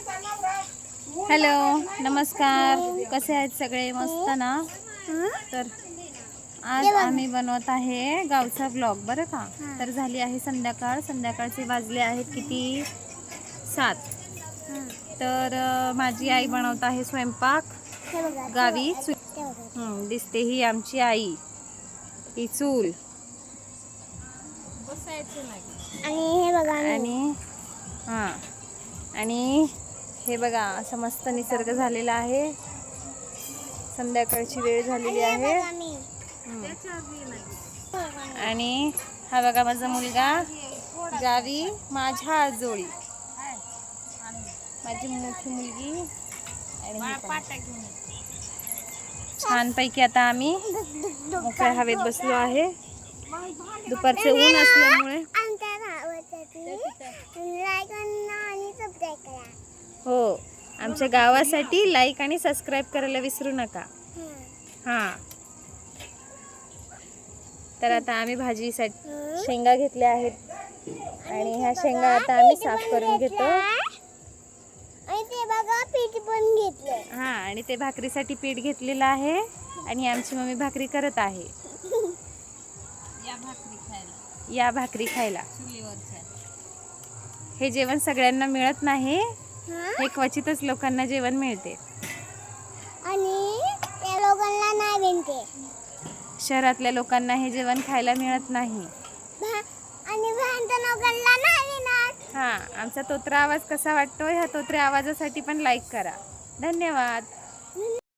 Hello, नमस्कार. कसे आहेत सगळे? मस्त ना? तर आज आम्ही बनवत आहे गावचा ब्लॉग, बरं का? तर झाली आहे संध्याकाळ. संध्याकाळचे वाजले आहेत किती? 7. तर माझी आई बनवत आहे स्वयंपाक. गावी दिसते ही आमची आई, ही चूल. आणि हे बघा असं मस्त निसर्ग झालेला आहे. संध्याकाळची वेळ झालेली आहे. आणि हा बघा माझा मुलगा गावी माझ्या आजोळी, माझी मोठी मुलगी. छानपैकी आता आम्ही मोकळ्या हवेत बसलो आहे. दुपारचे ऊन असल्यामुळे हो, आमच्या गावासाठी लाईक आणि सबस्क्राईब करायला विसरू नका. हां, तर आता आम्ही भाजीसाठी शेंगा घेतल्या आहेत आणि ह्या शेंगा आता आम्ही साफ करून घेतो. हा, आणि ते भाकरीसाठी पीठ घेतलेलं आहे आणि आमची मम्मी भाकरी करत आहे. या भाकरी खायला. हे जेवण सगळ्यांना मिळत नाही, हे क्वचितच लोकांना जेवण मिळते आणि त्या लोकांना नाही मिळते. शहरातल्या लोकांना हे जेवण खायला मिळत नाही. आणि बाहेरच्या लोकांना नाही मिळत. हा, आमचा तोत्रा आवाज कसा वाटतोय? ह्या तोत्र्या आवाजासाठी पण लाईक करा. धन्यवाद.